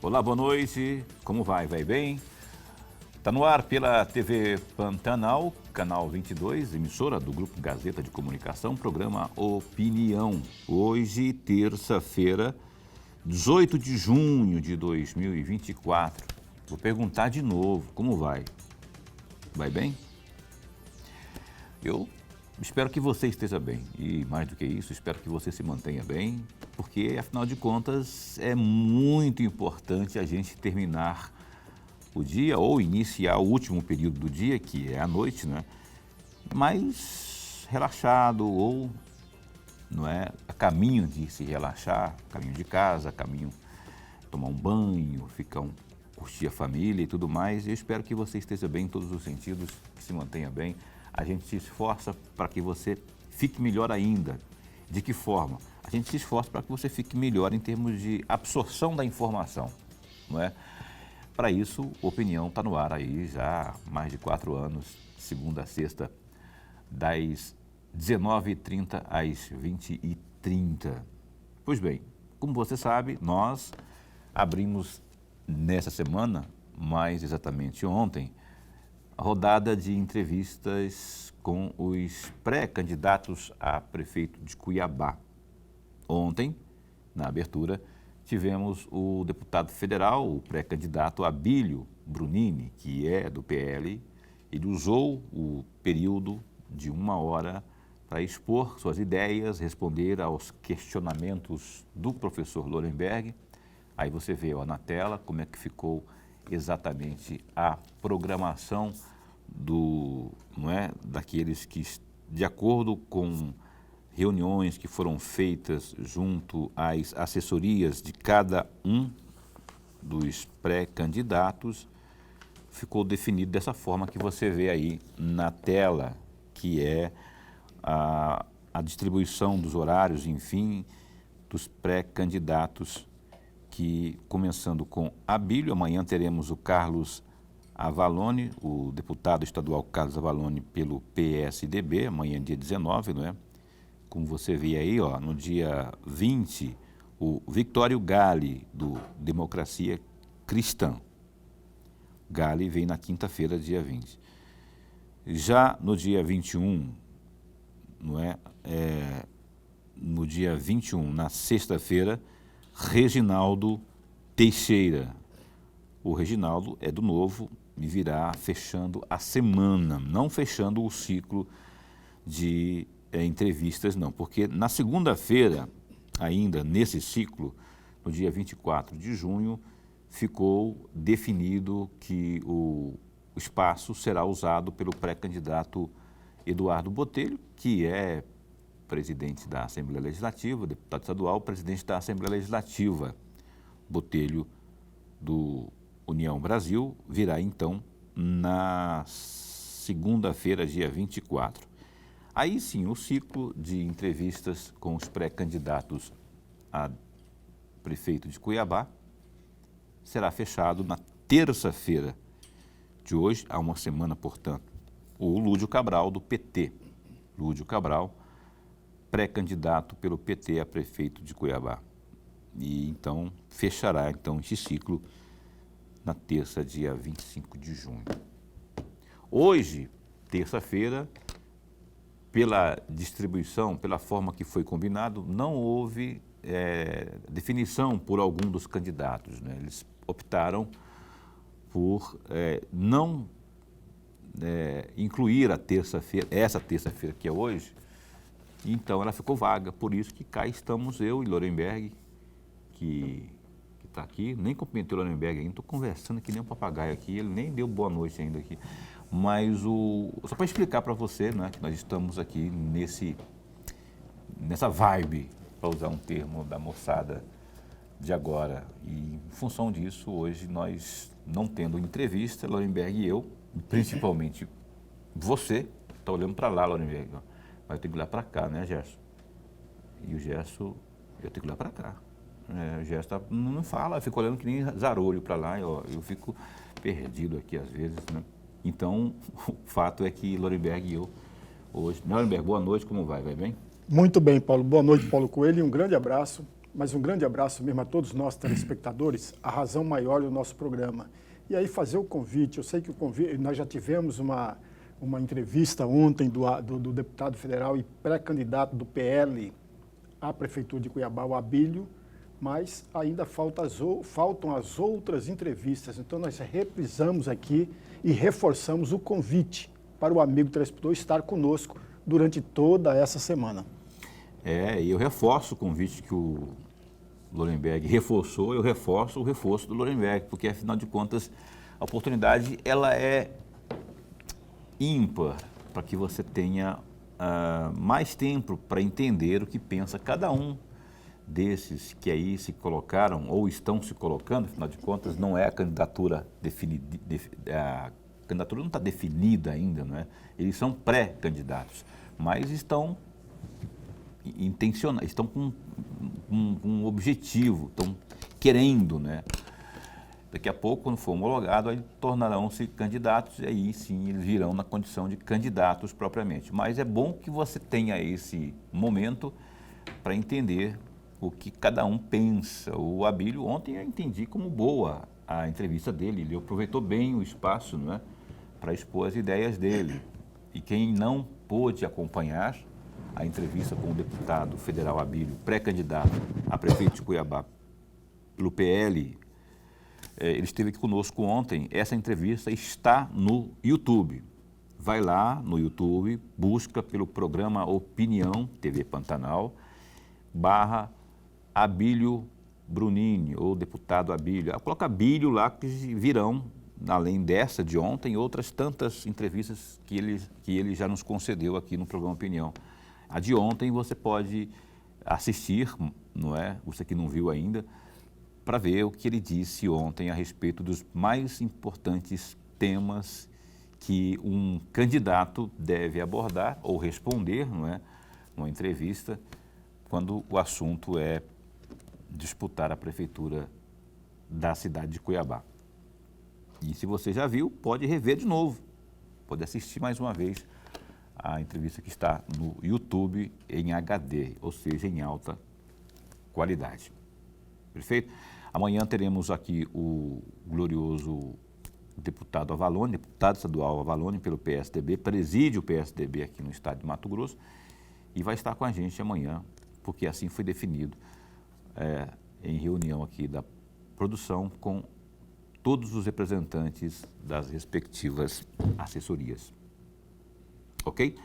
Olá, boa noite. Como vai? Vai bem? Está no ar pela TV Pantanal, canal 22, emissora do Grupo Gazeta de Comunicação, programa Opinião. Hoje, terça-feira, 18 de junho de 2024. Vou perguntar de novo, como vai? Vai bem? Eu espero que você esteja bem e, mais do que isso, espero que você se mantenha bem, porque, afinal de contas, é muito importante a gente terminar o dia ou iniciar o último período do dia, que é a noite, né? Mais relaxado ou, não é, a caminho de se relaxar, caminho de casa, caminho tomar um banho, curtir a família e tudo mais. Eu espero que você esteja bem em todos os sentidos, que se mantenha bem. A gente se esforça para que você fique melhor ainda. De que forma? A gente se esforça para que você fique melhor em termos de absorção da informação, não é? Para isso, Opinião está no ar aí já há mais de 4 anos, segunda a sexta, das 19h30 às 20h30. Pois bem, como você sabe, nós abrimos nessa semana, mais exatamente ontem, a rodada de entrevistas com os pré-candidatos a prefeito de Cuiabá. Ontem, na abertura, tivemos o deputado federal, o pré-candidato Abílio Brunini, que é do PL. Ele usou o período de 1 hora para expor suas ideias, responder aos questionamentos do professor Lorenberg. Aí você vê na tela como é que ficou exatamente a programação daqueles que, de acordo com reuniões que foram feitas junto às assessorias de cada um dos pré-candidatos, ficou definido dessa forma que você vê aí na tela, que é a distribuição dos horários, enfim, dos pré-candidatos, que começando com Abílio, amanhã teremos o Carlos Avalone, o deputado estadual Carlos Avalone pelo PSDB, amanhã dia 19, não é? Como você vê aí, no dia 20, o Victório Gale, do Democracia Cristã. Gale vem na quinta-feira, dia 20. Já no dia 21, no dia 21, na sexta-feira, Reginaldo Teixeira. O Reginaldo é do Novo e virá fechando a semana, não fechando o ciclo de entrevistas, não, porque na segunda-feira, ainda nesse ciclo, no dia 24 de junho, ficou definido que o espaço será usado pelo pré-candidato Eduardo Botelho, que é presidente da Assembleia Legislativa, deputado estadual, presidente da Assembleia Legislativa. Botelho, do União Brasil, virá então na segunda-feira, dia 24. Aí sim, o ciclo de entrevistas com os pré-candidatos a prefeito de Cuiabá será fechado na terça-feira de hoje, há uma semana, portanto. O Lúdio Cabral, do PT. Lúdio Cabral, pré-candidato pelo PT a prefeito de Cuiabá. E então fechará esse ciclo na terça, dia 25 de junho. Hoje, terça-feira, pela distribuição, pela forma que foi combinado, não houve definição por algum dos candidatos, né? Eles optaram por não incluir essa terça-feira que é hoje, então ela ficou vaga. Por isso que cá estamos eu e Lorenberg, que está aqui. Nem cumprimentei o Lorenberg ainda, estou conversando que nem um papagaio aqui, ele nem deu boa noite ainda aqui. Mas só para explicar para você, né, que nós estamos aqui nessa vibe, para usar um termo da moçada de agora. E em função disso, hoje nós, não tendo entrevista, Lorenberg e eu, principalmente você, está olhando para lá, Lorenberg, vai ter que olhar para cá, né, Gerson? E o Gerson, eu tenho que olhar para cá. O Gerson não fala, fica olhando que nem zarolho para lá, eu fico perdido aqui às vezes, né? Então, o fato é que Lorenberg e eu hoje... Lorenberg, boa noite, como vai? Vai bem? Muito bem, Paulo. Boa noite, Paulo Coelho, e um grande abraço mas um grande abraço mesmo a todos nós telespectadores, a razão maior do nosso programa. E aí fazer o convite, eu sei que o convite, nós já tivemos uma entrevista ontem do deputado federal e pré-candidato do PL à Prefeitura de Cuiabá, o Abílio, mas ainda faltam as outras entrevistas. Então nós reprisamos aqui e reforçamos o convite para o amigo telespectador estar conosco durante toda essa semana. E eu reforço o convite que o Lorenberg reforçou, eu reforço o reforço do Lorenberg, porque afinal de contas a oportunidade ela é ímpar para que você tenha mais tempo para entender o que pensa cada um desses que aí se colocaram ou estão se colocando. Afinal de contas não é a candidatura definida, a candidatura não está definida ainda, não é? Eles são pré-candidatos, mas estão estão com um objetivo, estão querendo, né? Daqui a pouco, quando for homologado, aí tornarão-se candidatos e aí sim eles virão na condição de candidatos propriamente. Mas é bom que você tenha esse momento para entender o que cada um pensa. O Abílio, ontem eu entendi como boa a entrevista dele, ele aproveitou bem o espaço, né, para expor as ideias dele. E quem não pôde acompanhar a entrevista com o deputado federal Abílio, pré-candidato a prefeito de Cuiabá pelo PL, ele esteve aqui conosco ontem. Essa entrevista está no YouTube. Vai lá no YouTube, busca pelo programa Opinião TV Pantanal, /Abílio Brunini, ou deputado Abílio. Coloca Abílio lá que virão, além dessa de ontem, outras tantas entrevistas que ele já nos concedeu aqui no programa Opinião. A de ontem você pode assistir, não é? Você que não viu ainda, para ver o que ele disse ontem a respeito dos mais importantes temas que um candidato deve abordar ou responder, não é? Numa entrevista, quando o assunto é disputar a prefeitura da cidade de Cuiabá. E se você já viu, pode rever de novo, pode assistir mais uma vez a entrevista que está no YouTube em HD, ou seja, em alta qualidade. Perfeito? Amanhã teremos aqui o glorioso deputado Avalone, deputado estadual Avalone pelo PSDB, preside o PSDB aqui no estado de Mato Grosso e vai estar com a gente amanhã, porque assim foi definido em reunião aqui da produção com todos os representantes das respectivas assessorias. Ok?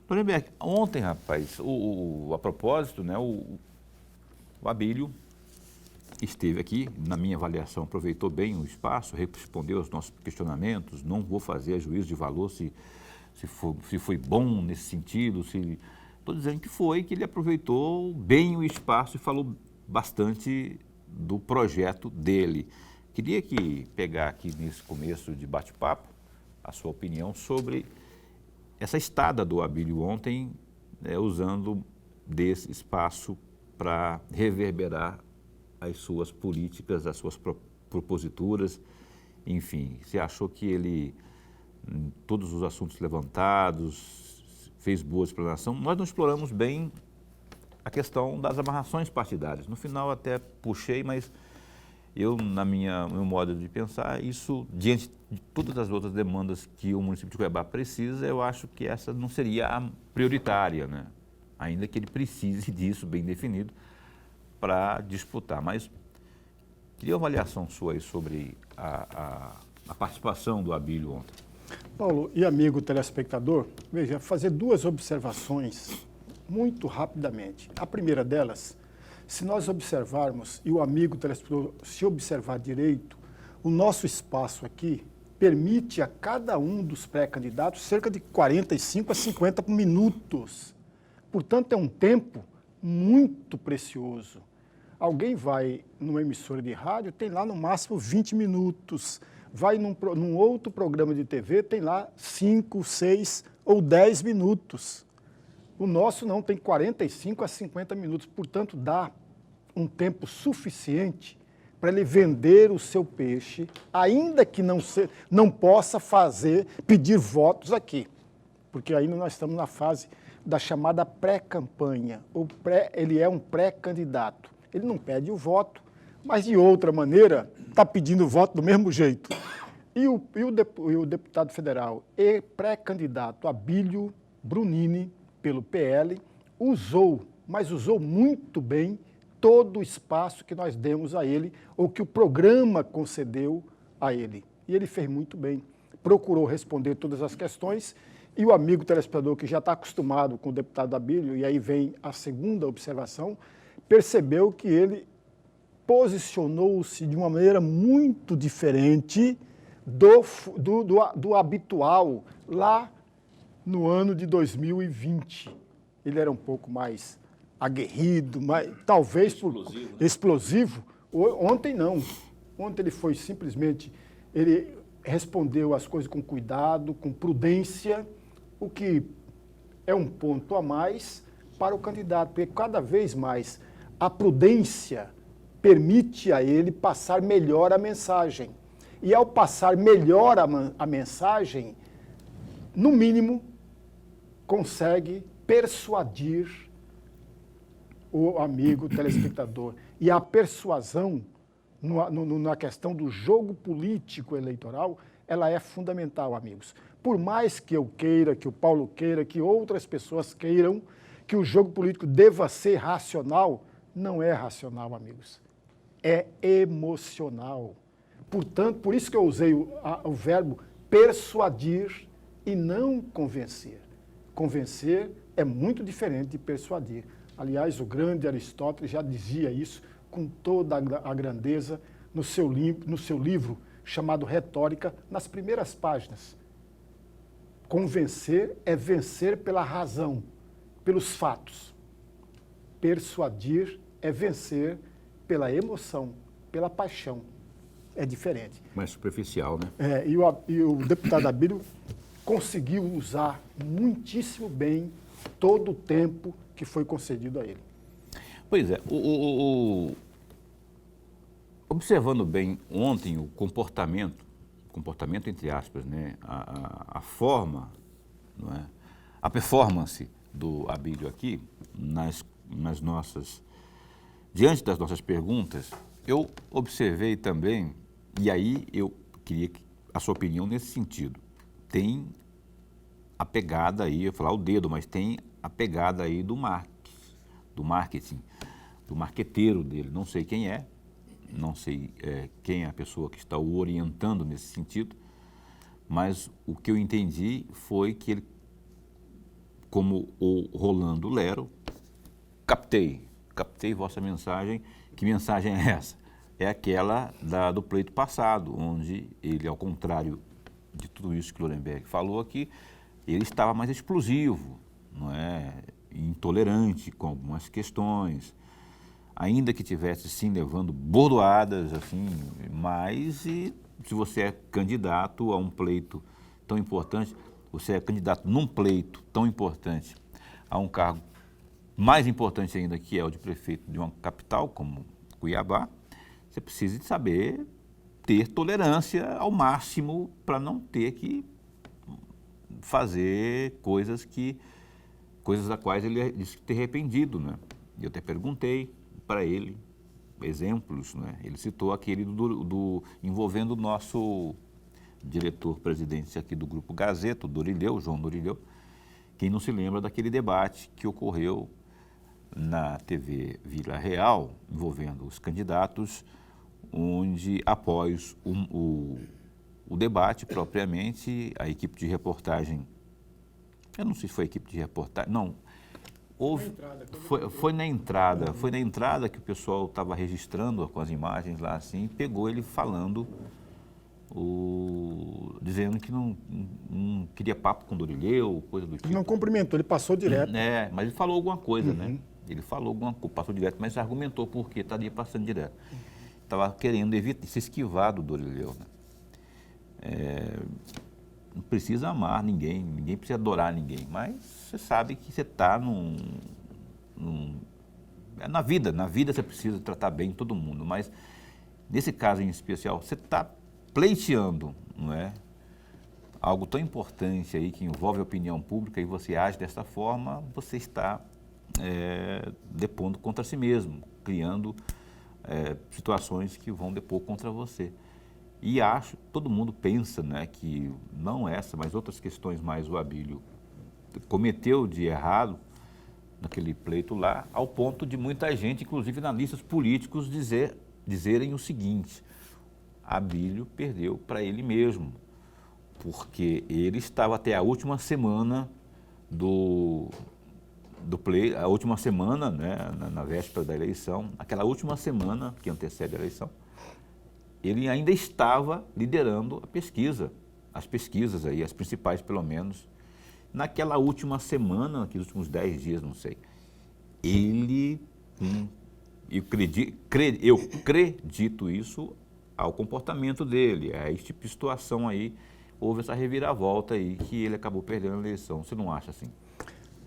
Lorenberg, ontem, rapaz, a propósito, né, o Abílio esteve aqui, na minha avaliação, aproveitou bem o espaço, respondeu aos nossos questionamentos. Não vou fazer juízo de valor se foi bom nesse sentido, estou dizendo que ele aproveitou bem o espaço e falou bastante do projeto dele. Queria pegar aqui nesse começo de bate-papo a sua opinião sobre essa estada do Abílio ontem, usando desse espaço para reverberar as suas políticas, as suas proposituras, enfim. Você achou que ele, em todos os assuntos levantados, fez boa explanação? Nós não exploramos bem a questão das amarrações partidárias. No final até puxei, mas eu, no meu modo de pensar, isso, diante de todas as outras demandas que o município de Cuiabá precisa, eu acho que essa não seria a prioritária, né? Ainda que ele precise disso bem definido para disputar. Mas queria uma avaliação sua aí sobre a participação do Abílio ontem. Paulo e amigo telespectador, veja, fazer duas observações muito rapidamente. A primeira delas, se nós observarmos, e o amigo telespectador se observar direito, o nosso espaço aqui permite a cada um dos pré-candidatos cerca de 45 a 50 minutos. Portanto, é um tempo muito precioso. Alguém vai numa emissora de rádio, tem lá no máximo 20 minutos. Vai num outro programa de TV, tem lá 5, 6 ou 10 minutos. O nosso não, tem 45 a 50 minutos. Portanto, dá um tempo suficiente para ele vender o seu peixe, ainda que não possa pedir votos aqui. Porque ainda nós estamos na fase da chamada pré-campanha. Ele é um pré-candidato. Ele não pede o voto, mas de outra maneira está pedindo o voto do mesmo jeito. E o deputado federal e pré-candidato Abílio Brunini, pelo PL, usou muito bem todo o espaço que nós demos a ele, ou que o programa concedeu a ele. E ele fez muito bem. Procurou responder todas as questões, e o amigo telespectador, que já está acostumado com o deputado Abílio, e aí vem a segunda observação, percebeu que ele posicionou-se de uma maneira muito diferente do habitual lá no ano de 2020. Ele era um pouco mais aguerrido, talvez explosivo. Ontem não. Ontem ele foi simplesmente, ele respondeu as coisas com cuidado, com prudência, o que é um ponto a mais para o candidato, porque cada vez mais a prudência permite a ele passar melhor a mensagem. E ao passar melhor a mensagem, no mínimo, consegue persuadir o amigo telespectador. E a persuasão, na questão do jogo político eleitoral, ela é fundamental, amigos. Por mais que eu queira, que o Paulo queira, que outras pessoas queiram, que o jogo político deva ser racional, não é racional, amigos. É emocional. Portanto, por isso que eu usei o verbo persuadir e não convencer. Convencer é muito diferente de persuadir. Aliás, o grande Aristóteles já dizia isso com toda a grandeza no seu livro chamado Retórica, nas primeiras páginas. Convencer é vencer pela razão, pelos fatos. Persuadir é vencer pela emoção, pela paixão. É diferente. Mais superficial, né? E o deputado Abílio conseguiu usar muitíssimo bem todo o tempo que foi concedido a ele. Pois é, observando bem ontem o comportamento entre aspas, né? A forma, não é? A performance do Abílio aqui, diante das nossas perguntas, eu observei também, e aí eu queria a sua opinião nesse sentido. Tem a pegada aí, eu ia falar o dedo, mas tem a pegada aí do marketing, do marqueteiro dele. Não sei quem é, não sei quem é a pessoa que está o orientando nesse sentido, mas o que eu entendi foi que ele, como o Rolando Lero, captei vossa mensagem. Que mensagem é essa? É aquela do pleito passado, onde ele, ao contrário de tudo isso que Lorenberg falou aqui, ele estava mais explosivo, não é? Intolerante com algumas questões, ainda que tivesse sim levando bordoadas, assim, mas se você é candidato a um pleito tão importante, você é candidato num pleito tão importante a um cargo mais importante ainda, que é o de prefeito de uma capital como Cuiabá, você precisa de saber ter tolerância ao máximo para não ter que fazer coisas das quais ele disse ter arrependido, né? Eu até perguntei para ele exemplos, né? Ele citou aquele envolvendo o nosso diretor-presidente aqui do Grupo Gazeta, o João Dorilheu. Quem não se lembra daquele debate que ocorreu na TV Vila Real, envolvendo os candidatos, onde, após o debate propriamente, a equipe de reportagem, eu não sei se foi a equipe de reportagem, não, foi na entrada que o pessoal estava registrando com as imagens lá, assim, pegou ele falando, dizendo que não queria papo com Dorilheu, coisa do tipo. Não cumprimentou, ele passou direto. Mas ele falou alguma coisa, né? Ele falou alguma coisa, passou direto, mas argumentou por que estaria passando direto. Estava querendo se esquivar do Dorilheu, né? Não precisa amar ninguém precisa adorar ninguém, mas você sabe que você está na vida você precisa tratar bem todo mundo, mas nesse caso em especial, você está pleiteando, não é? Algo tão importante aí que envolve a opinião pública e você age dessa forma, você está depondo contra si mesmo, criando situações que vão depor contra você. E todo mundo pensa, né, que não essa, mas outras questões mais o Abílio cometeu de errado naquele pleito lá, ao ponto de muita gente, inclusive analistas políticos, dizerem o seguinte: Abílio perdeu para ele mesmo, porque ele estava até a última semana do pleito, a última semana, né, na véspera da eleição, aquela última semana que antecede a eleição, ele ainda estava liderando as pesquisas aí, as principais pelo menos. Naquela última semana, naqueles últimos 10 dias, não sei, eu acredito isso ao comportamento dele, a esse tipo de situação aí, houve essa reviravolta aí que ele acabou perdendo a eleição. Você não acha assim?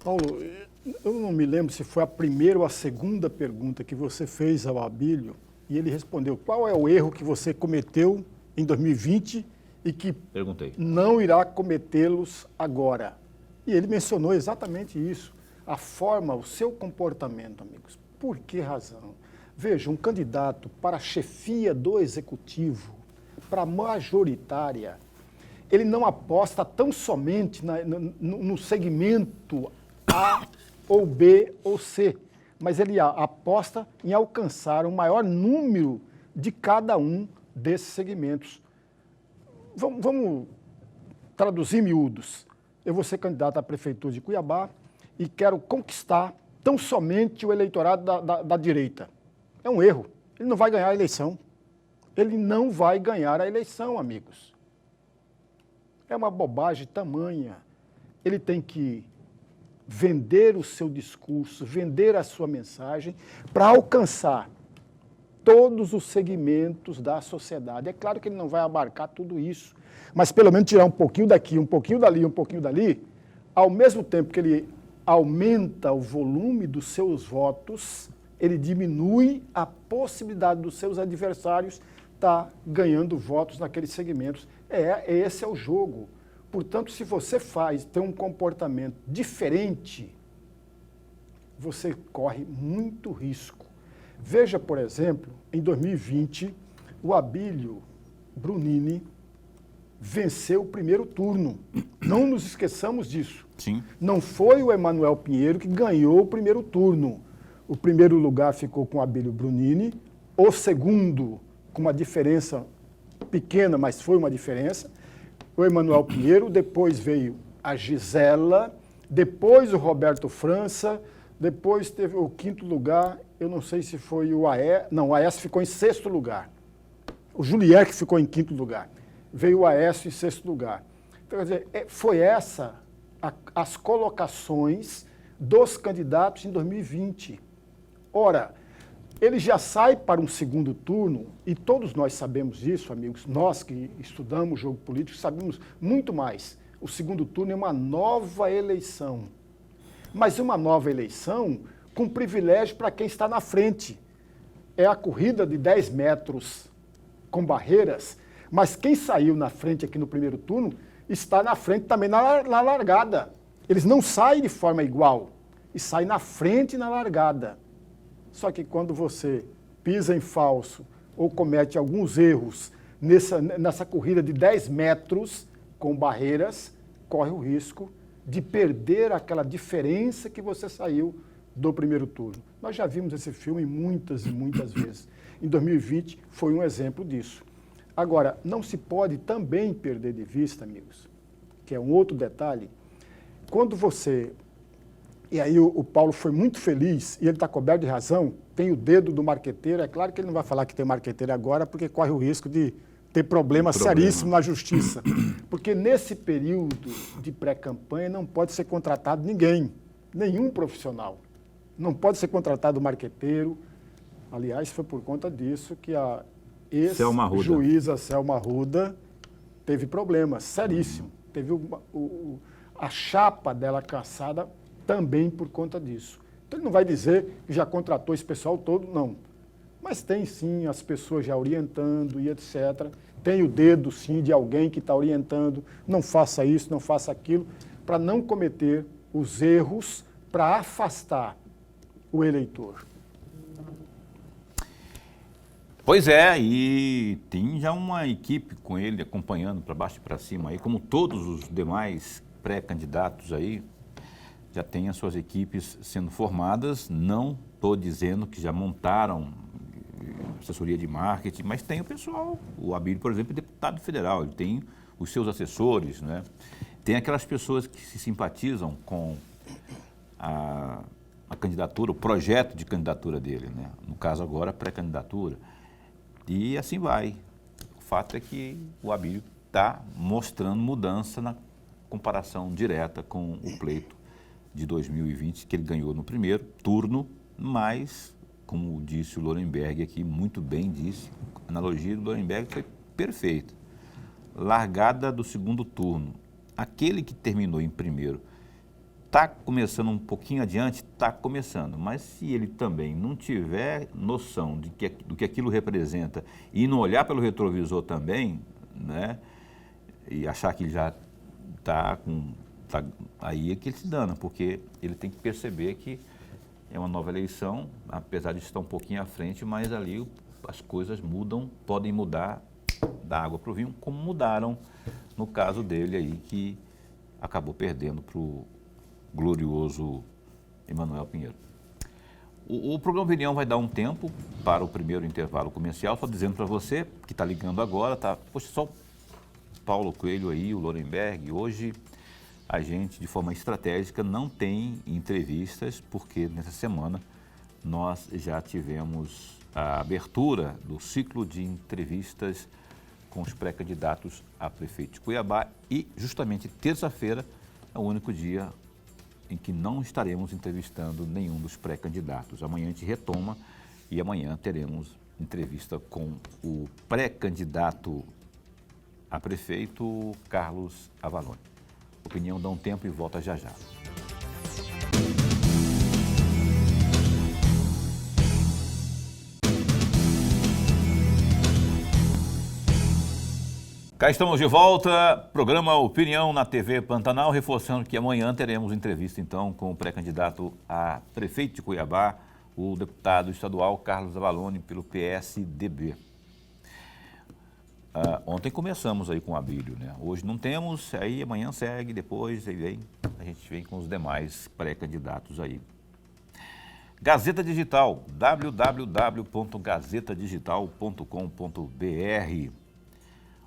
Paulo, eu não me lembro se foi a primeira ou a segunda pergunta que você fez ao Abílio e ele respondeu: qual é o erro que você cometeu em 2020 e que não irá cometê-los agora? E ele mencionou exatamente isso, a forma, o seu comportamento, amigos. Por que razão? Veja, um candidato para a chefia do executivo, para a majoritária, ele não aposta tão somente no segmento A ou B ou C, mas ele aposta em alcançar o maior número de cada um desses segmentos. Vamos traduzir miúdos. Eu vou ser candidato à prefeitura de Cuiabá e quero conquistar tão somente o eleitorado da direita. É um erro. Ele não vai ganhar a eleição. Ele não vai ganhar a eleição, amigos. É uma bobagem tamanha. Ele tem que vender o seu discurso, vender a sua mensagem para alcançar todos os segmentos da sociedade. É claro que ele não vai abarcar tudo isso, mas pelo menos tirar um pouquinho daqui, um pouquinho dali, um pouquinho dali, ao mesmo tempo que ele aumenta o volume dos seus votos, ele diminui a possibilidade dos seus adversários estar ganhando votos naqueles segmentos. Esse é o jogo. Portanto, se você tem um comportamento diferente, você corre muito risco. Veja, por exemplo, em 2020, o Abílio Brunini venceu o primeiro turno. Não nos esqueçamos disso. Sim. Não foi o Emanuel Pinheiro que ganhou o primeiro turno. O primeiro lugar ficou com o Abílio Brunini, o segundo com uma diferença pequena, mas foi uma diferença, o Emanuel Pinheiro, depois veio a Gisela, depois o Roberto França, depois teve o quinto lugar, eu não sei se foi o Aécio, não, o Aécio ficou em sexto lugar. O Julier que ficou em quinto lugar. Veio o Aécio em sexto lugar. Então, quer dizer, foi as colocações dos candidatos em 2020. Ora, ele já sai para um segundo turno, e todos nós sabemos disso, amigos, nós que estudamos jogo político sabemos muito mais. O segundo turno é uma nova eleição. Mas uma nova eleição com privilégio para quem está na frente. É a corrida de 10 metros com barreiras, mas quem saiu na frente aqui no primeiro turno está na frente também na largada. Eles não saem de forma igual, e saem na frente e na largada. Só que quando você pisa em falso ou comete alguns erros nessa corrida de 10 metros com barreiras, corre o risco de perder aquela diferença que você saiu do primeiro turno. Nós já vimos esse filme muitas e muitas vezes. Em 2020 foi um exemplo disso. Agora, não se pode também perder de vista, amigos, que é um outro detalhe, quando você... E aí o Paulo foi muito feliz, e ele está coberto de razão, tem o dedo do marqueteiro. É claro que ele não vai falar que tem marqueteiro agora, porque corre o risco de ter problema seríssimo na justiça. Porque nesse período de pré-campanha não pode ser contratado ninguém, nenhum profissional. Não pode ser contratado marqueteiro. Aliás, foi por conta disso que a ex-juíza Selma Arruda teve problemas seríssimos. Teve a chapa dela cassada também por conta disso. Então ele não vai dizer que já contratou esse pessoal todo, não. Mas tem sim as pessoas já orientando e etc. Tem o dedo sim de alguém que está orientando, não faça isso, não faça aquilo, para não cometer os erros, para afastar o eleitor? Pois é, e tem já uma equipe com ele acompanhando para baixo e para cima aí, como todos os demais pré-candidatos aí, já tem as suas equipes sendo formadas. Não estou dizendo que já montaram assessoria de marketing, mas tem o pessoal. O Abílio, por exemplo, é deputado federal, ele tem os seus assessores, né? Tem aquelas pessoas que se simpatizam com a candidatura, o projeto de candidatura dele, né? No caso agora, pré-candidatura. E assim vai. O fato é que o Abílio está mostrando mudança na comparação direta com o pleito de 2020, que ele ganhou no primeiro turno, mas, como disse o Lorenberg aqui, muito bem disse, a analogia do Lorenberg foi perfeita. Largada do segundo turno. Aquele que terminou em primeiro está começando um pouquinho adiante, está começando, mas se ele também não tiver noção do que aquilo representa e não olhar pelo retrovisor também, né, e achar que ele já está com... aí é que ele se dana, porque ele tem que perceber que é uma nova eleição, apesar de estar um pouquinho à frente, mas ali as coisas mudam, podem mudar da água para o vinho, como mudaram no caso dele aí, que acabou perdendo para o glorioso Emanuel Pinheiro. O programa Opinião vai dar um tempo para o primeiro intervalo comercial, só dizendo para você que está ligando agora, tá? Poxa, só o Paulo Coelho aí, o Lorenberg, hoje a gente, de forma estratégica, não tem entrevistas, porque nessa semana nós já tivemos a abertura do ciclo de entrevistas com os pré-candidatos a prefeito de Cuiabá e justamente terça-feira é o único dia em que não estaremos entrevistando nenhum dos pré-candidatos. Amanhã a gente retoma e amanhã teremos entrevista com o pré-candidato a prefeito, Carlos Avalone. Opinião dá um tempo e volta já já. Cá estamos de volta, programa Opinião na TV Pantanal, reforçando que amanhã teremos entrevista então com o pré-candidato a prefeito de Cuiabá, o deputado estadual Carlos Avalone, pelo PSDB. Ontem começamos aí com o Abílio, né? Hoje não temos, aí amanhã segue, depois aí a gente vem com os demais pré-candidatos aí. Gazeta Digital, www.gazetadigital.com.br.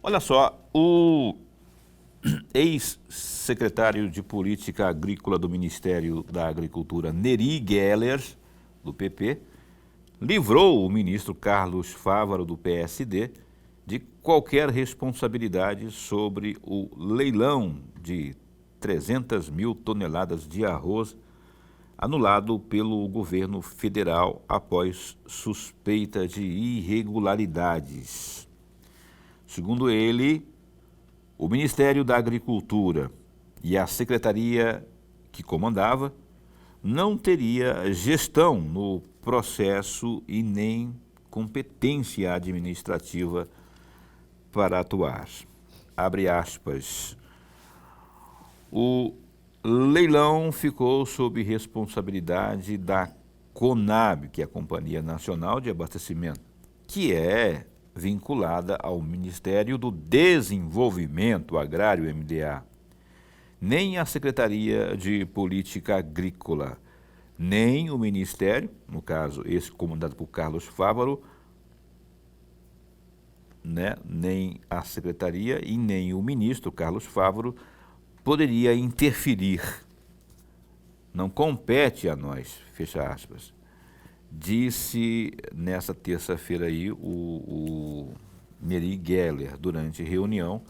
Olha só, o ex-secretário de Política Agrícola do Ministério da Agricultura, Neri Geller, do PP, livrou o ministro Carlos Fávaro, do PSD, de qualquer responsabilidade sobre o leilão de 300 mil toneladas de arroz anulado pelo governo federal após suspeita de irregularidades. Segundo ele, o Ministério da Agricultura e a secretaria que comandava não teria gestão no processo e nem competência administrativa para atuar. Abre aspas. O leilão ficou sob responsabilidade da CONAB, que é a Companhia Nacional de Abastecimento, que é vinculada ao Ministério do Desenvolvimento Agrário, MDA. Nem a Secretaria de Política Agrícola, nem o Ministério, no caso esse comandado por Carlos Fávaro, né, nem a Secretaria e nem o ministro Carlos Fávaro poderia interferir. Não compete a nós, fecha aspas. Disse nessa terça-feira aí o Neri Geller, durante reunião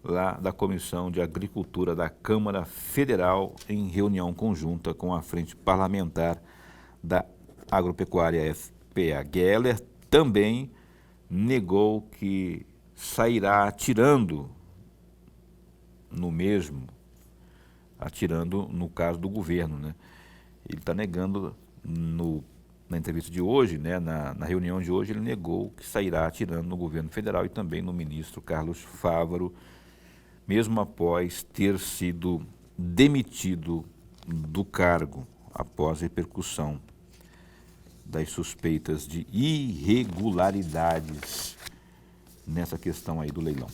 lá da Comissão de Agricultura da Câmara Federal, em reunião conjunta com a Frente Parlamentar da Agropecuária FPA. Geller também negou que sairá atirando no mesmo, atirando no caso do governo, né? Ele está negando na entrevista de hoje, né, na reunião de hoje, ele negou que sairá atirando no governo federal e também no ministro Carlos Fávaro, mesmo após ter sido demitido do cargo após repercussão das suspeitas de irregularidades nessa questão aí do leilão.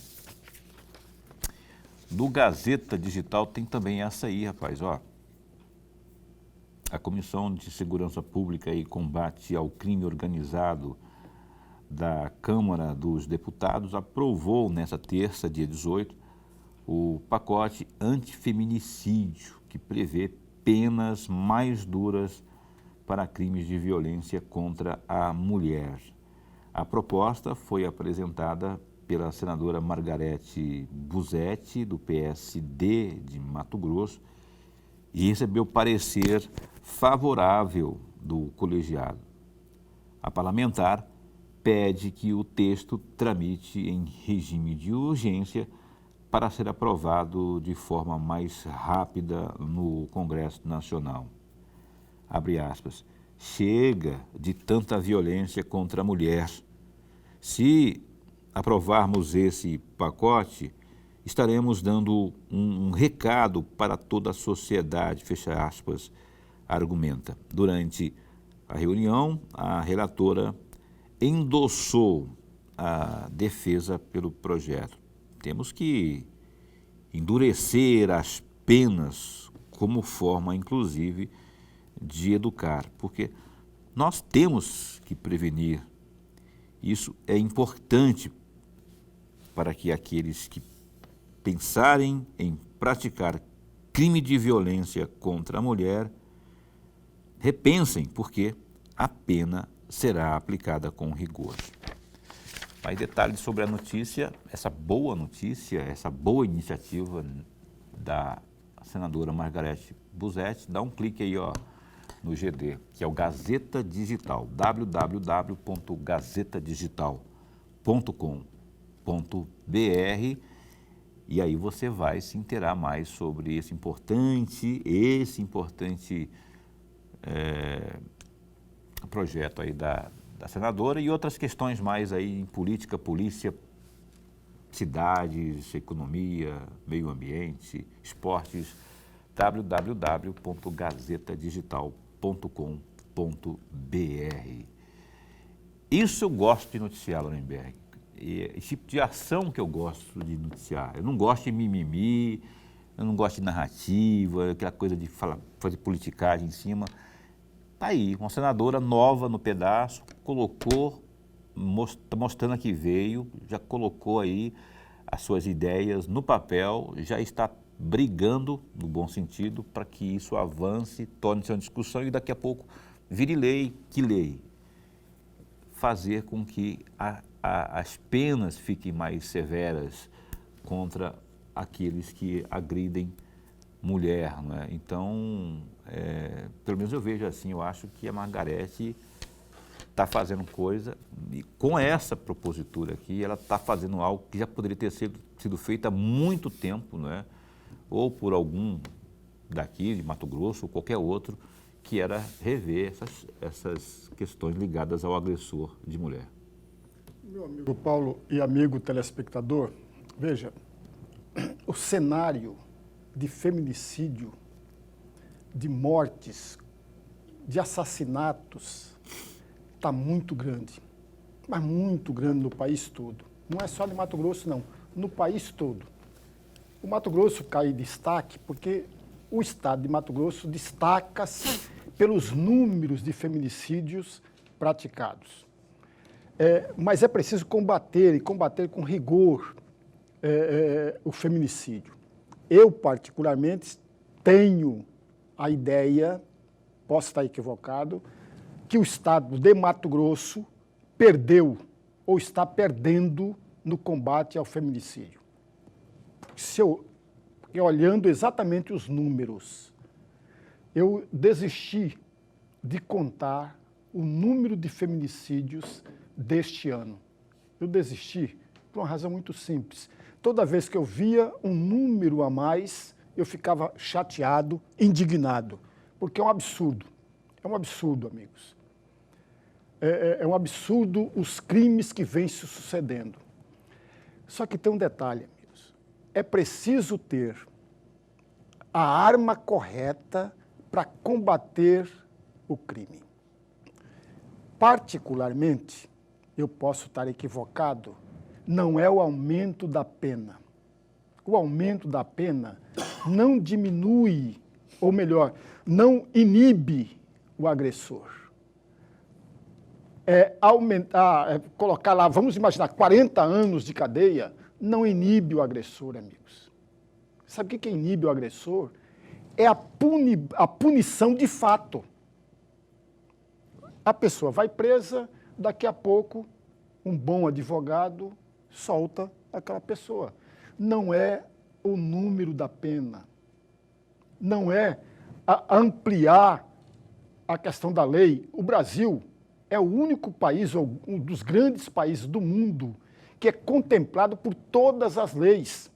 Do Gazeta Digital tem também essa aí, rapaz, ó. A Comissão de Segurança Pública e Combate ao Crime Organizado da Câmara dos Deputados aprovou nessa terça, dia 18, o pacote antifeminicídio, que prevê penas mais duras para crimes de violência contra a mulher. A proposta foi apresentada pela senadora Margarete Busetti, do PSD de Mato Grosso, e recebeu parecer favorável do colegiado. A parlamentar pede que o texto tramite em regime de urgência para ser aprovado de forma mais rápida no Congresso Nacional. Abre aspas. Chega de tanta violência contra a mulher. Se aprovarmos esse pacote, estaremos dando um recado para toda a sociedade, fecha aspas, argumenta. Durante a reunião, a relatora endossou a defesa pelo projeto. Temos que endurecer as penas como forma, inclusive, de educar, porque nós temos que prevenir. Isso é importante para que aqueles que pensarem em praticar crime de violência contra a mulher repensem, porque a pena será aplicada com rigor. Mais detalhes sobre a notícia, essa boa iniciativa da senadora Margarete Busetti, dá um clique aí, ó, no GD, que é o Gazeta Digital, www.gazetadigital.com.br, e aí você vai se inteirar mais sobre esse importante projeto aí da senadora e outras questões mais aí em política, polícia, cidades, economia, meio ambiente, esportes, www.gazetadigital.com.br. Isso eu gosto de noticiar, Lorenberg. Esse tipo de ação que eu gosto de noticiar. Eu não gosto de mimimi, eu não gosto de narrativa, aquela coisa de fazer politicagem em cima. Está aí, uma senadora nova no pedaço, colocou, mostrando que veio, já colocou aí as suas ideias no papel, já está brigando, no bom sentido, para que isso avance, torne-se uma discussão e daqui a pouco vire lei. Que lei? Fazer com que as penas fiquem mais severas contra aqueles que agridem mulher, né? Então, pelo menos eu vejo assim, eu acho que a Margarete está fazendo coisa, e com essa propositura aqui, ela está fazendo algo que já poderia ter sido feito há muito tempo, né? Ou por algum daqui, de Mato Grosso, ou qualquer outro, que era rever essas questões ligadas ao agressor de mulher. Meu amigo Paulo e amigo telespectador, veja, o cenário de feminicídio, de mortes, de assassinatos, está muito grande, mas muito grande no país todo. Não é só de Mato Grosso, não, no país todo. O Mato Grosso cai em destaque porque o estado de Mato Grosso destaca-se pelos números de feminicídios praticados. Mas é preciso combater, e combater com rigor, o feminicídio. Eu, particularmente, tenho a ideia, posso estar equivocado, que o estado de Mato Grosso perdeu ou está perdendo no combate ao feminicídio. Porque olhando exatamente os números, eu desisti de contar o número de feminicídios deste ano. Eu desisti por uma razão muito simples. Toda vez que eu via um número a mais, eu ficava chateado, indignado, porque é um absurdo. É um absurdo, amigos. É um absurdo os crimes que vêm se sucedendo. Só que tem um detalhe, amigos. É preciso ter a arma correta para combater o crime. particularmente, eu posso estar equivocado, não é o aumento da pena. O aumento da pena não diminui, ou melhor, não inibe o agressor. Colocar lá, vamos imaginar, 40 anos de cadeia, não inibe o agressor, amigos. Sabe o que inibe o agressor? É a punição de fato. A pessoa vai presa, daqui a pouco, um bom advogado solta aquela pessoa. Não é o número da pena, não é ampliar a questão da lei. O Brasil é o único país, ou um dos grandes países do mundo, que é contemplado por todas as leis.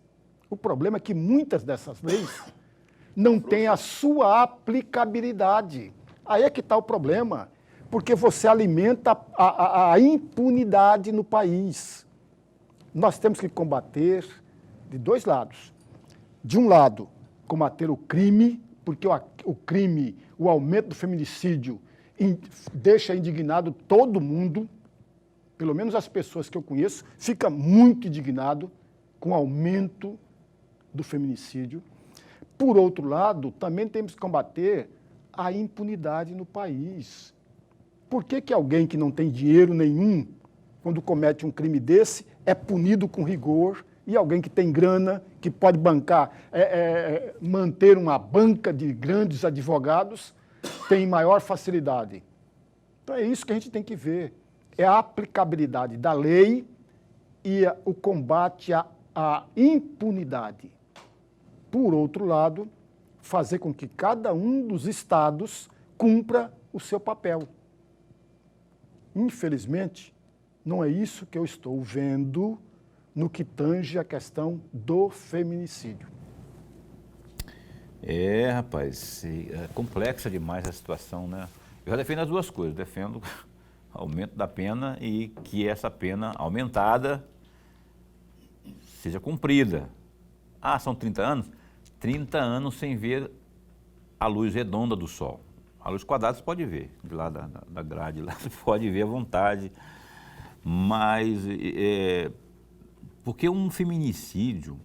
O problema é que muitas dessas leis não têm a sua aplicabilidade. Aí é que está o problema, porque você alimenta a impunidade no país. Nós temos que combater de dois lados. De um lado, combater o crime, porque o crime, o aumento do feminicídio, deixa indignado todo mundo, pelo menos as pessoas que eu conheço, fica muito indignado com o aumento do feminicídio. Por outro lado, também temos que combater a impunidade no país. Por que alguém que não tem dinheiro nenhum, quando comete um crime desse, é punido com rigor, e alguém que tem grana, que pode bancar, manter uma banca de grandes advogados, tem maior facilidade? Então é isso que a gente tem que ver. É a aplicabilidade da lei e o combate à impunidade. Por outro lado, fazer com que cada um dos estados cumpra o seu papel. Infelizmente, não é isso que eu estou vendo no que tange a questão do feminicídio. Rapaz, é complexa demais a situação, né? Eu já defendo as duas coisas, defendo o aumento da pena e que essa pena aumentada seja cumprida. Ah, são 30 anos? 30 anos sem ver a luz redonda do sol. A luz quadrada você pode ver, de lá da grade, lá você pode ver à vontade. Mas, porque um feminicídio,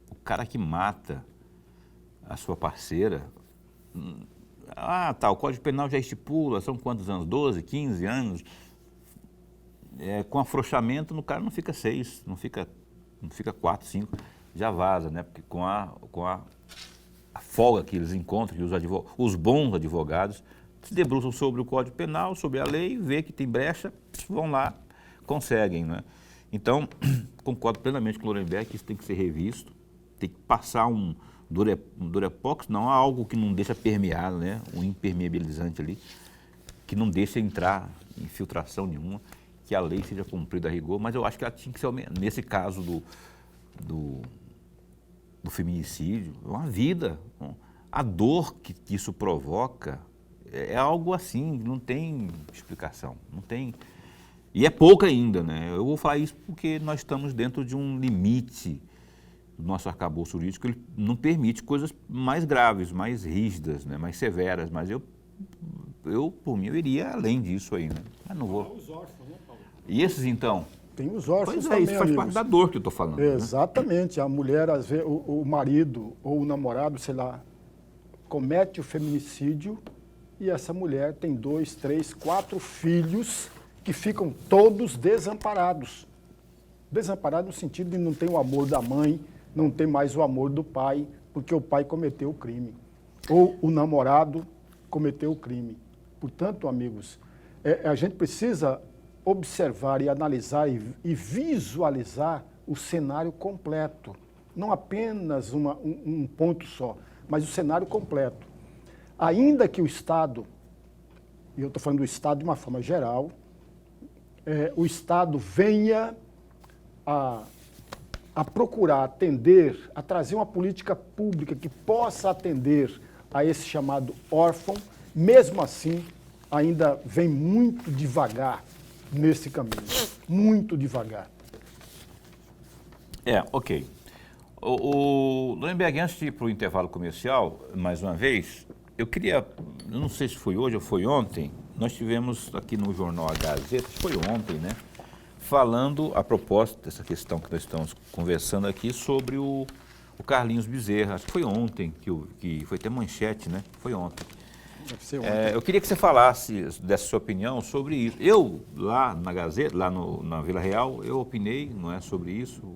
o cara que mata a sua parceira, o Código Penal já estipula, são quantos anos? 12, 15 anos? Com afrouxamento, no cara não fica 6, não fica 4, 5, já vaza, né? Porque com a folga que eles encontram, que os bons advogados se debruçam sobre o Código Penal, sobre a lei, vê que tem brecha, vão lá, conseguem, né? Então, concordo plenamente com o Lorenberg que isso tem que ser revisto, tem que passar um durepox, não algo que não deixa permear, né? Um impermeabilizante ali, que não deixa entrar infiltração nenhuma, que a lei seja cumprida a rigor, mas eu acho que ela tinha que ser, nesse caso do feminicídio, uma vida, a dor que isso provoca é algo assim, não tem explicação, não tem. E é pouco ainda, né? Eu vou falar isso porque nós estamos dentro de um limite do nosso arcabouço jurídico, ele não permite coisas mais graves, mais rígidas, né? Mais severas, mas eu, por mim, eu iria além disso aí, né? Mas não vou. Os órfãos, né, Paulo? E esses, então? Tem os órfãos pois também, isso faz parte da dor que eu estou falando. Exatamente. Né? A mulher, às vezes, o marido ou o namorado, sei lá, comete o feminicídio e essa mulher tem 2, 3, 4 filhos que ficam todos desamparados. Desamparados no sentido de não ter o amor da mãe, não ter mais o amor do pai, porque o pai cometeu o crime. Ou o namorado cometeu o crime. Portanto, amigos, a gente precisa observar e analisar e visualizar o cenário completo. Não apenas um ponto só, mas o cenário completo. Ainda que o Estado, e eu estou falando do Estado de uma forma geral, o Estado venha a procurar atender, a trazer uma política pública que possa atender a esse chamado órfão, mesmo assim, ainda vem muito devagar nesse caminho, muito devagar. Ok. O Lorenberg, antes de ir para o intervalo comercial, mais uma vez, eu queria, não sei se foi hoje ou foi ontem, nós tivemos aqui no jornal A Gazeta, foi ontem, né? Falando a propósito dessa questão que nós estamos conversando aqui sobre o Carlinhos Bezerra. Acho que foi ontem que foi até manchete, né? Foi ontem. Deve ser ontem. Eu queria que você falasse dessa sua opinião sobre isso. Eu, lá na Gazeta, lá na Vila Real, eu opinei, não é, sobre isso.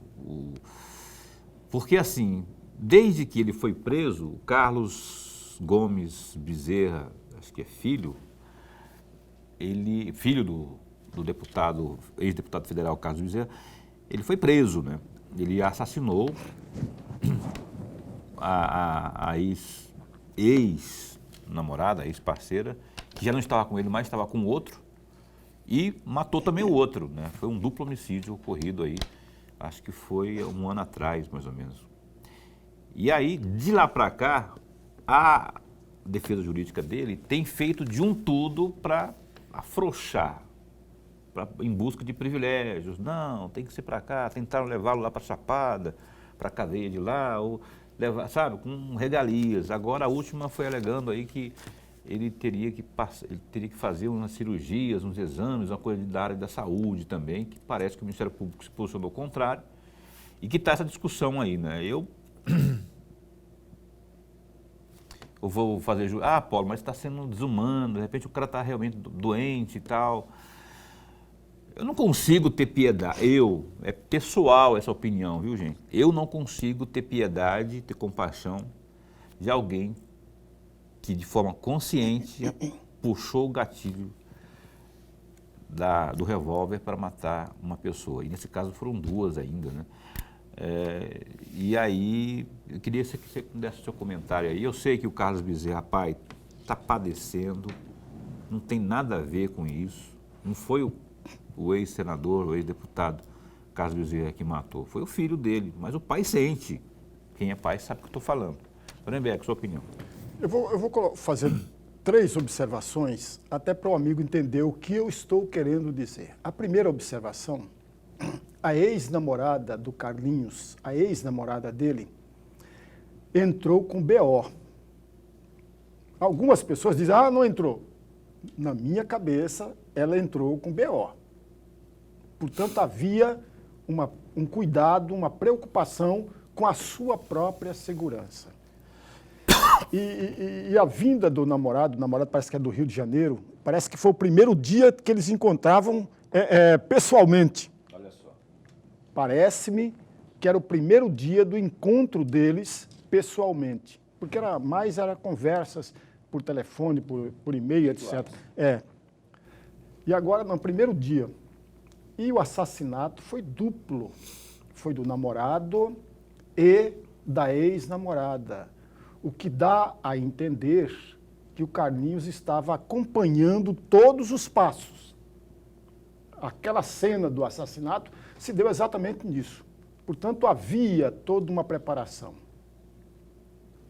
Porque, assim, desde que ele foi preso, o Carlos Gomes Bezerra, acho que é filho do deputado, ex-deputado federal Carlos Bezerra, ele foi preso, né? Ele assassinou a ex-namorada, a ex-parceira, que já não estava com ele, mas estava com outro, e matou também o outro, né? Foi um duplo homicídio ocorrido aí, acho que foi um ano atrás, mais ou menos. E aí, de lá para cá, a defesa jurídica dele tem feito de um tudo para afrouxar, em busca de privilégios. Não, tem que ser para cá, tentaram levá-lo lá para Chapada, para a cadeia de lá, ou levar, sabe, com regalias. Agora a última foi alegando aí que ele teria que fazer umas cirurgias, uns exames, uma coisa da área da saúde também, que parece que o Ministério Público se posicionou ao contrário, e que está essa discussão aí, né? Eu vou fazer... Paulo, mas está sendo desumano, de repente o cara está realmente doente e tal. Eu não consigo ter piedade, é pessoal essa opinião, viu, gente? Eu não consigo ter piedade, ter compaixão de alguém que de forma consciente puxou o gatilho do revólver para matar uma pessoa. E nesse caso foram duas ainda, né? E aí, eu queria que você desse o seu comentário aí. Eu sei que o Carlos Bezerra, pai, está padecendo, não tem nada a ver com isso. Não foi o ex-senador, o ex-deputado Carlos Bezerra que matou, foi o filho dele, mas o pai sente. Quem é pai sabe o que eu estou falando. Nuremberg, sua opinião. Eu vou fazer 3 observações, até para o amigo entender o que eu estou querendo dizer. A primeira observação, a ex-namorada do Carlinhos, a ex-namorada dele, entrou com BO. Algumas pessoas dizem, não entrou. Na minha cabeça, ela entrou com BO. Portanto, havia um cuidado, uma preocupação com a sua própria segurança. E a vinda do namorado, o namorado parece que é do Rio de Janeiro, parece que foi o primeiro dia que eles encontravam pessoalmente. Olha só. Parece-me que era o primeiro dia do encontro deles pessoalmente, porque era conversas por telefone, por e-mail, etc. E agora, no primeiro dia. E o assassinato foi duplo. Foi do namorado e da ex-namorada. O que dá a entender que o Carlinhos estava acompanhando todos os passos. Aquela cena do assassinato se deu exatamente nisso. Portanto, havia toda uma preparação.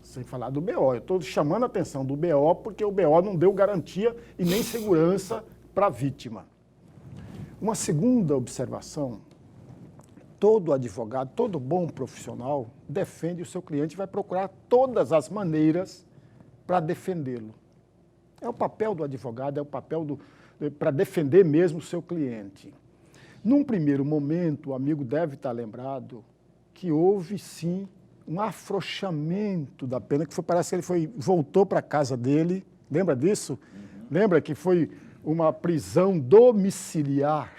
Sem falar do BO. Eu estou chamando a atenção do BO porque o BO não deu garantia e nem segurança para a vítima. Uma segunda observação, todo advogado, todo bom profissional defende o seu cliente e vai procurar todas as maneiras para defendê-lo. É o papel do advogado, é o papel para defender mesmo o seu cliente. Num primeiro momento, o amigo deve estar lembrado que houve, sim, um afrouxamento da pena, que parece que ele voltou para a casa dele, lembra disso? Uhum. Lembra que foi uma prisão domiciliar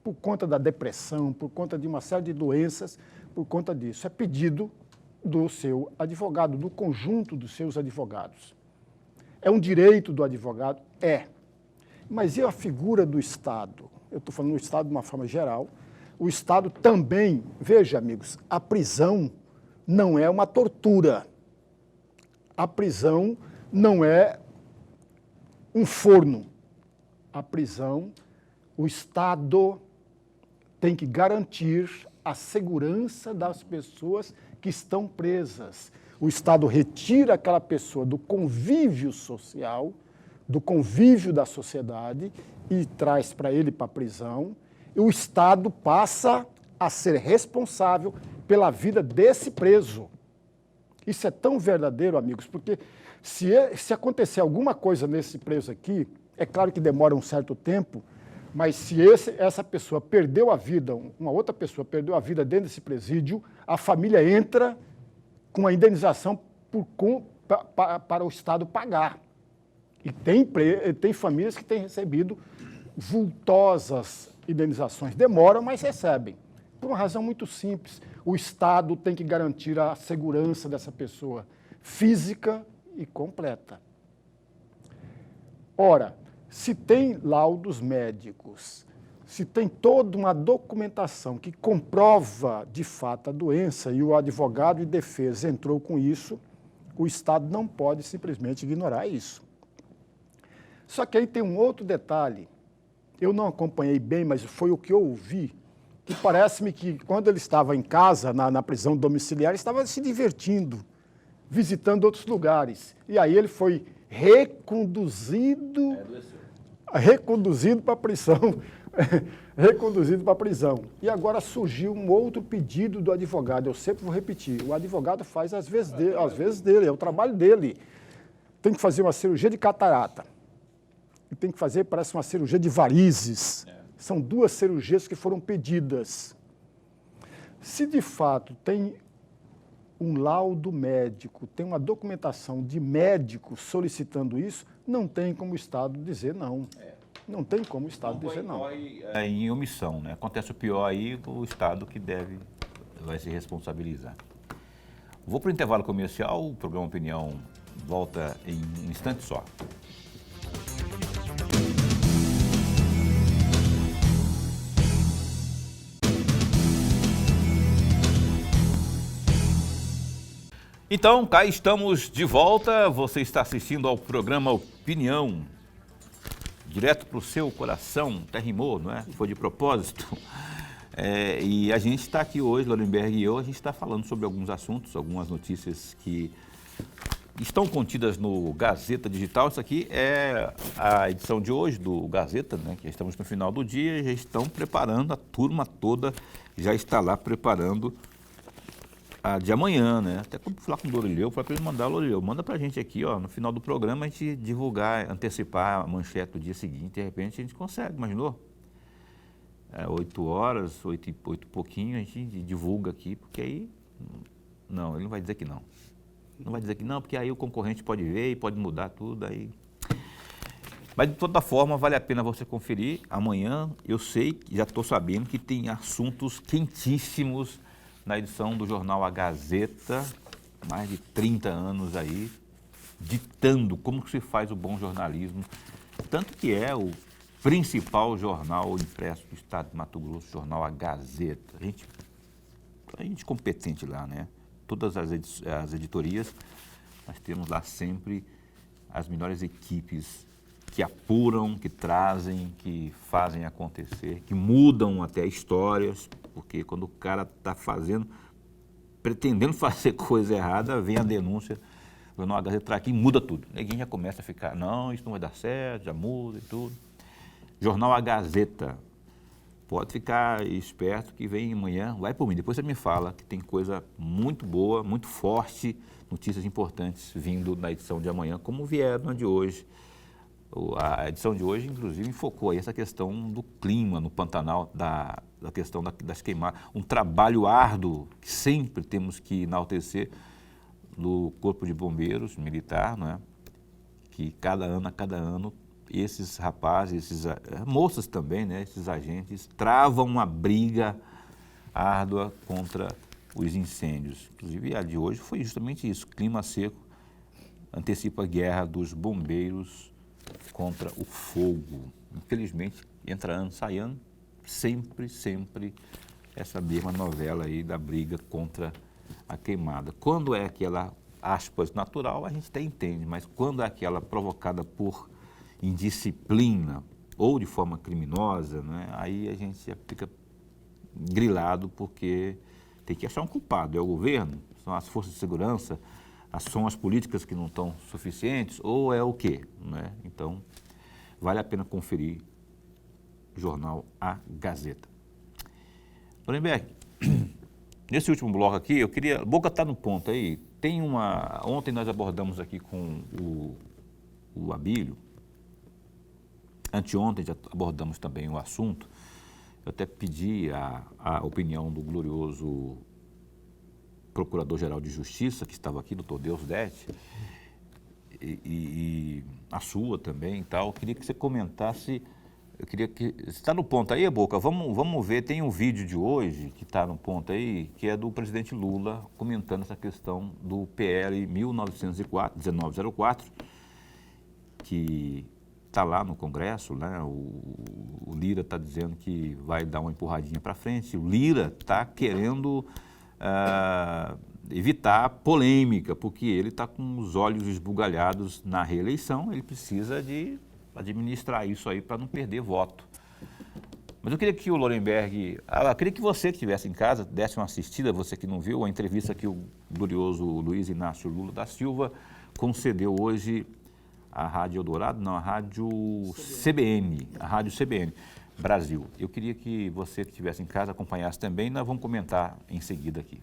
por conta da depressão, por conta de uma série de doenças, por conta disso. É pedido do seu advogado, do conjunto dos seus advogados. É um direito do advogado? É. Mas e a figura do Estado? Eu estou falando do Estado de uma forma geral. O Estado também, veja, amigos, a prisão não é uma tortura. A prisão não é um forno. A prisão, o Estado tem que garantir a segurança das pessoas que estão presas. O Estado retira aquela pessoa do convívio social, do convívio da sociedade e traz para ele para a prisão. E o Estado passa a ser responsável pela vida desse preso. Isso é tão verdadeiro, amigos, porque se acontecer alguma coisa nesse preso aqui, É claro que demora um certo tempo, mas se essa pessoa perdeu a vida, uma outra pessoa perdeu a vida dentro desse presídio, a família entra com a indenização para o Estado pagar. E tem famílias que têm recebido vultosas indenizações. Demoram, mas recebem. Por uma razão muito simples. O Estado tem que garantir a segurança dessa pessoa física e completa. Ora, se tem laudos médicos, se tem toda uma documentação que comprova de fato a doença e o advogado de defesa entrou com isso, o Estado não pode simplesmente ignorar isso. Só que aí tem um outro detalhe. Eu não acompanhei bem, mas foi o que eu ouvi, que parece-me que quando ele estava em casa, na prisão domiciliar, ele estava se divertindo, visitando outros lugares. E aí ele foi reconduzido para a prisão. Reconduzido para a prisão. E agora surgiu um outro pedido do advogado. Eu sempre vou repetir, o advogado faz às vezes dele, é o trabalho dele. Tem que fazer uma cirurgia de catarata. E tem que fazer, parece, uma cirurgia de varizes. São 2 cirurgias que foram pedidas. Se de fato tem um laudo médico, tem uma documentação de médico solicitando isso, não tem como o Estado dizer não. Não tem como o Estado dizer não. Em omissão, né? Acontece o pior aí, o Estado que vai se responsabilizar. Vou para o intervalo comercial, o programa Opinião volta em um instante só. Então, cá estamos de volta. Você está assistindo ao programa Opinião, direto para o seu coração. Até rimou, não é? Foi de propósito. E a gente está aqui hoje, Lorenberg e eu, a gente está falando sobre alguns assuntos, algumas notícias que estão contidas no Gazeta Digital. Isso aqui é a edição de hoje do Gazeta, né? Que estamos no final do dia e já estão preparando, a turma toda já está lá preparando a de amanhã, né? Até quando fui lá com o Lorileu, falei para ele mandar, Lorileu, manda para a gente aqui, ó, no final do programa a gente divulgar, antecipar a manchete do dia seguinte, de repente a gente consegue, imaginou? 8 horas, 8 e pouquinho, a gente divulga aqui, porque aí, não, ele não vai dizer que não. Não vai dizer que não, porque aí o concorrente pode ver e pode mudar tudo, aí... Mas, de toda forma, vale a pena você conferir. Amanhã, eu sei, já estou sabendo que tem assuntos quentíssimos na edição do jornal A Gazeta, mais de 30 anos aí, ditando como que se faz o bom jornalismo, tanto que é o principal jornal impresso do estado de Mato Grosso, jornal A Gazeta. A gente competente lá, né? Todas as editorias, nós temos lá sempre as melhores equipes que apuram, que trazem, que fazem acontecer, que mudam até histórias, porque quando o cara está pretendendo fazer coisa errada, vem a denúncia, o jornal A Gazeta traz aqui e muda tudo. Ninguém já começa a ficar, não, isso não vai dar certo, já muda e tudo. Jornal A Gazeta, pode ficar esperto que vem amanhã, vai por mim, depois você me fala que tem coisa muito boa, muito forte, notícias importantes vindo na edição de amanhã, como vieram na de hoje. A edição de hoje, inclusive, focou aí essa questão do clima no Pantanal, da questão das queimadas. Um trabalho árduo que sempre temos que enaltecer do Corpo de Bombeiros Militar, né? Que cada ano, esses rapazes, moças também, né? Esses agentes, travam uma briga árdua contra os incêndios. Inclusive, a de hoje foi justamente isso, clima seco, antecipa a guerra dos bombeiros contra o fogo. Infelizmente, entra ano, sai ano, sempre essa mesma novela aí da briga contra a queimada. Quando é aquela, aspas, natural, a gente até entende, mas quando é aquela provocada por indisciplina ou de forma criminosa, né, aí a gente já fica grilado porque tem que achar um culpado. É o governo, são as forças de segurança, são as políticas que não estão suficientes, ou é o quê? Né? Então, vale a pena conferir o jornal A Gazeta. Lorenberg, nesse último bloco aqui, eu queria... Boca está no ponto aí. Tem uma... Ontem nós abordamos aqui com o Abílio Anteontem já abordamos também o assunto. Eu até pedi a opinião do glorioso Procurador-Geral de Justiça, que estava aqui, doutor Deusdedit, e a sua também e tal. Eu queria que você comentasse, está no ponto aí, Boca? Vamos ver, tem um vídeo de hoje que está no ponto aí, que é do presidente Lula comentando essa questão do PL 1904, que está lá no Congresso, né? O Lira está dizendo que vai dar uma empurradinha para frente, o Lira está querendo evitar polêmica, porque ele está com os olhos esbugalhados na reeleição, ele precisa de administrar isso aí para não perder voto. Mas eu queria que o Lorenberg, eu queria que você que estivesse em casa desse uma assistida, você que não viu, a entrevista que o glorioso Luiz Inácio Lula da Silva concedeu hoje à Rádio Eldorado, não, à Rádio CBN, a Rádio CBN Brasil. Eu queria que você que estivesse em casa acompanhasse também, nós vamos comentar em seguida aqui.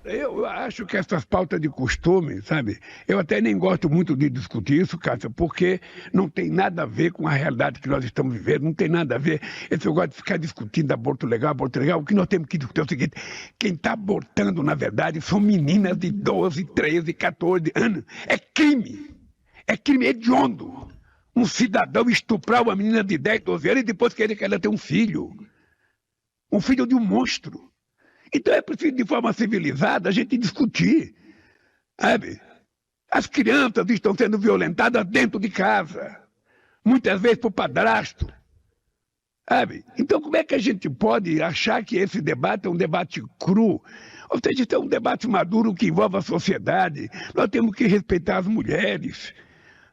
Eu acho que essas pautas de costume, sabe? Eu até nem gosto muito de discutir isso, Cássio, porque não tem nada a ver com a realidade que nós estamos vivendo, não tem nada a ver. Esse negócio de ficar discutindo aborto legal, o que nós temos que discutir é o seguinte: quem está abortando, na verdade, são meninas de 12, 13, 14 anos. É crime hediondo. Um cidadão estuprar uma menina de 10, 12 anos e depois querer que ela tenha um filho de um monstro. Então é preciso, de forma civilizada, a gente discutir, sabe? As crianças estão sendo violentadas dentro de casa, muitas vezes por padrasto, sabe? Então como é que a gente pode achar que esse debate é um debate cru? Ou seja, isso é um debate maduro que envolve a sociedade. Nós temos que respeitar as mulheres,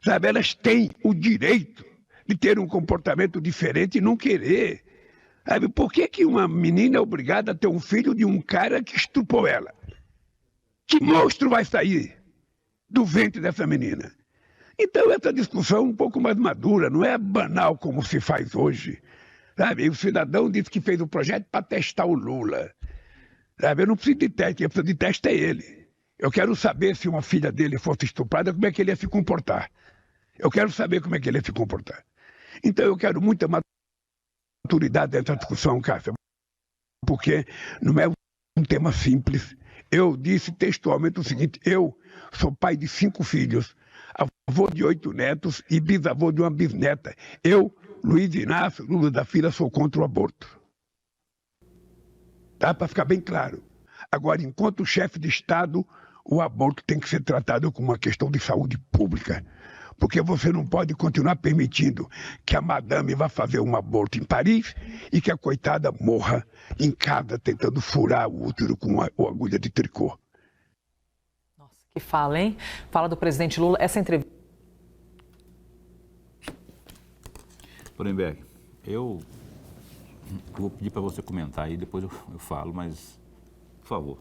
sabe? Elas têm o direito de ter um comportamento diferente e não querer. Sabe, por que uma menina é obrigada a ter um filho de um cara que estuprou ela? Que monstro vai sair do ventre dessa menina? Então essa discussão é um pouco mais madura, não é banal como se faz hoje. Sabe? E o cidadão disse que fez o projeto para testar o Lula. Sabe? Eu não preciso de teste, quem precisa de teste é ele. Eu quero saber se uma filha dele fosse estuprada, como é que ele ia se comportar. Eu quero saber como é que ele ia se comportar. Então eu quero muita maturidade dessa discussão, Cássio, porque não é um tema simples. Eu disse textualmente o seguinte: eu sou pai de 5 filhos, avô de 8 netos e bisavô de uma bisneta. Eu, Luiz Inácio Lula da Silva, sou contra o aborto. Tá? Para ficar bem claro. Agora, enquanto chefe de Estado, o aborto tem que ser tratado como uma questão de saúde pública. Porque você não pode continuar permitindo que a madame vá fazer um aborto em Paris e que a coitada morra em casa tentando furar o útero com a agulha de tricô. Nossa, que fala, hein? Fala do presidente Lula. Essa entrevista... Lorenberg, eu vou pedir para você comentar aí, depois eu falo, mas, por favor.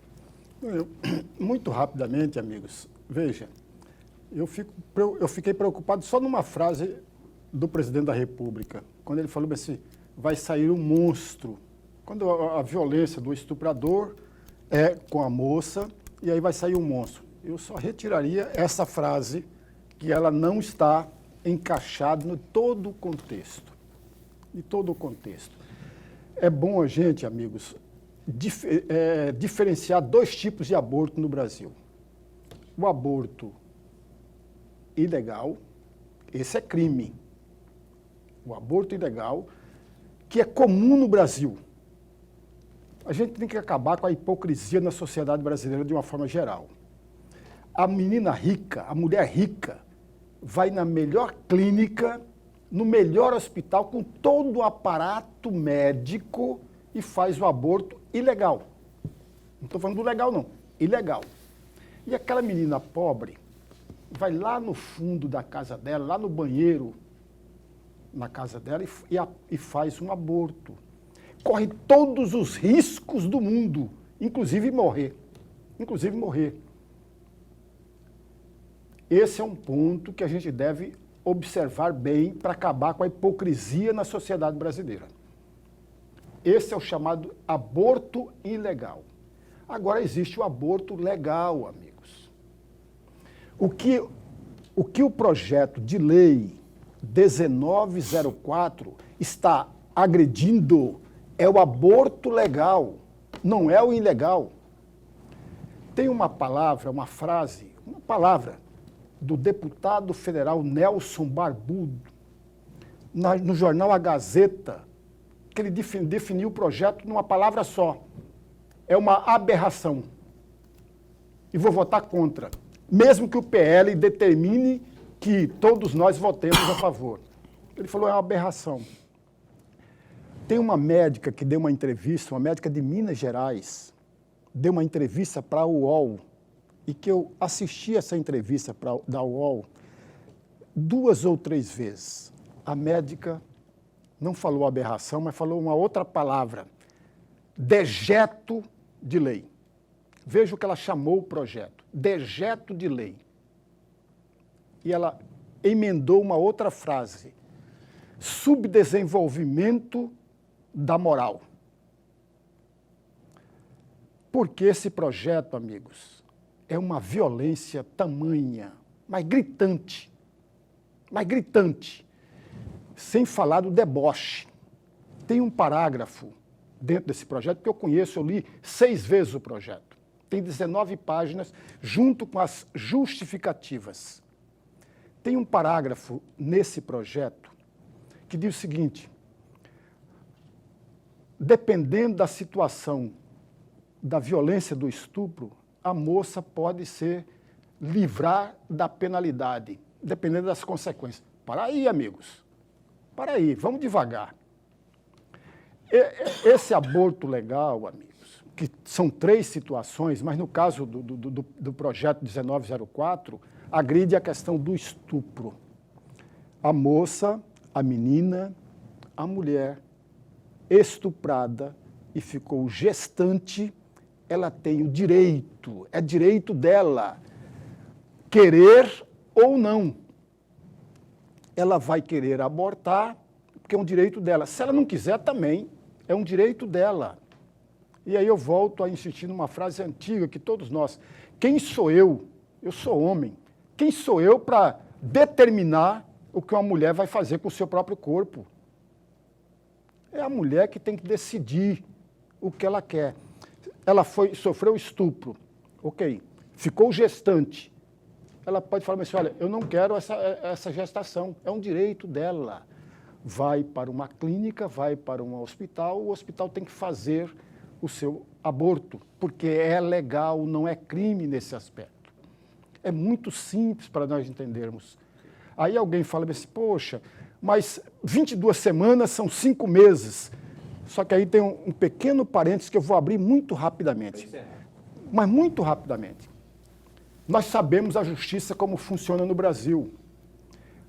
Muito rapidamente, amigos, veja. Eu fiquei preocupado só numa frase do presidente da República, quando ele falou assim: vai sair um monstro. Quando a violência do estuprador é com a moça, e aí vai sair um monstro. Eu só retiraria essa frase, que ela não está encaixada em todo o contexto. Em todo o contexto. É bom a gente, amigos, diferenciar 2 tipos de aborto no Brasil. O aborto ilegal, esse é crime. O aborto ilegal, que é comum no Brasil. A gente tem que acabar com a hipocrisia na sociedade brasileira de uma forma geral. A menina rica, a mulher rica, vai na melhor clínica, no melhor hospital, com todo o aparato médico e faz o aborto ilegal. Não estou falando do legal, não. Ilegal. E aquela menina pobre vai lá no fundo da casa dela, lá no banheiro, na casa dela, e faz um aborto. Corre todos os riscos do mundo, inclusive morrer. Inclusive morrer. Esse é um ponto que a gente deve observar bem para acabar com a hipocrisia na sociedade brasileira. Esse é o chamado aborto ilegal. Agora existe o aborto legal, amigos. O que o projeto de lei 1904 está agredindo é o aborto legal, não é o ilegal. Tem uma palavra, uma frase, uma palavra do deputado federal Nelson Barbudo, no jornal A Gazeta, que ele definiu o projeto numa palavra só. É uma aberração. E vou votar contra, mesmo que o PL determine que todos nós votemos a favor. Ele falou, é uma aberração. Tem uma médica que deu uma entrevista, uma médica de Minas Gerais, deu uma entrevista para a UOL, e que eu assisti essa entrevista da UOL 2 ou 3 vezes. A médica não falou aberração, mas falou uma outra palavra, dejeto de lei. Veja o que ela chamou o projeto, dejeto de lei. E ela emendou uma outra frase, subdesenvolvimento da moral. Porque esse projeto, amigos, é uma violência tamanha, mas gritante, sem falar do deboche. Tem um parágrafo dentro desse projeto que eu conheço, eu li 6 vezes o projeto. Tem 19 páginas, junto com as justificativas. Tem um parágrafo nesse projeto que diz o seguinte, dependendo da situação da violência do estupro, a moça pode se livrar da penalidade, dependendo das consequências. Para aí, amigos. Para aí, vamos devagar. Esse aborto legal, amigos, que são 3 situações, mas no caso do projeto 1904, agride a questão do estupro. A moça, a menina, a mulher estuprada e ficou gestante, ela tem o direito, é direito dela, querer ou não. Ela vai querer abortar, porque é um direito dela. Se ela não quiser, também é um direito dela. E aí eu volto a insistir numa frase antiga que todos nós, quem sou eu? Eu sou homem. Quem sou eu para determinar o que uma mulher vai fazer com o seu próprio corpo? É a mulher que tem que decidir o que ela quer. Ela sofreu estupro, ok, ficou gestante. Ela pode falar assim, olha, eu não quero essa gestação, é um direito dela. Vai para uma clínica, vai para um hospital, o hospital tem que fazer o seu aborto, porque é legal, não é crime nesse aspecto. É muito simples para nós entendermos. Aí alguém fala assim, poxa, mas 22 semanas são 5 meses. Só que aí tem um pequeno parênteses que eu vou abrir muito rapidamente. Mas muito rapidamente. Nós sabemos a justiça como funciona no Brasil.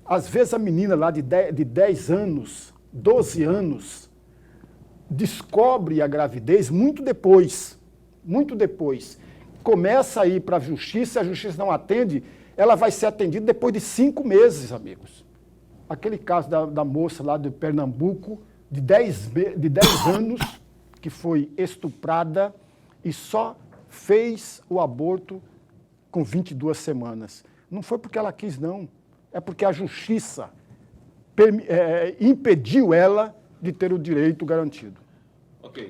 Às vezes a menina lá de 10 anos, 12 anos, descobre a gravidez muito depois. Começa a ir para a justiça não atende, ela vai ser atendida depois de 5 meses, amigos. Aquele caso da moça lá de Pernambuco, de 10 anos, que foi estuprada e só fez o aborto com 22 semanas. Não foi porque ela quis, não. É porque a justiça impediu ela de ter o direito garantido. Ok.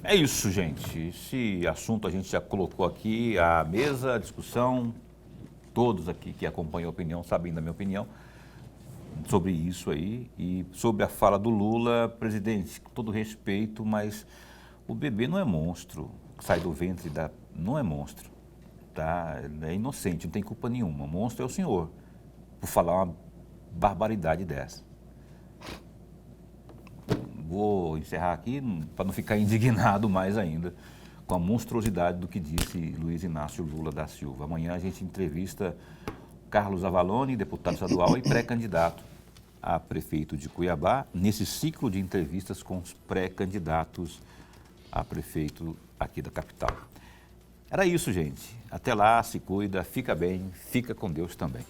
É isso, gente. Esse assunto a gente já colocou aqui à mesa, à discussão. Todos aqui que acompanham a opinião sabem da minha opinião sobre isso aí e sobre a fala do Lula. Presidente, com todo respeito, mas o bebê não é monstro, sai do ventre não é monstro, tá? É inocente, não tem culpa nenhuma. Monstro é o senhor, por falar uma barbaridade dessa. Vou encerrar aqui para não ficar indignado mais ainda com a monstruosidade do que disse Luiz Inácio Lula da Silva. Amanhã a gente entrevista Carlos Avalone, deputado estadual e pré-candidato a prefeito de Cuiabá, nesse ciclo de entrevistas com os pré-candidatos a prefeito aqui da capital. Era isso, gente. Até lá, se cuida, fica bem, fica com Deus também.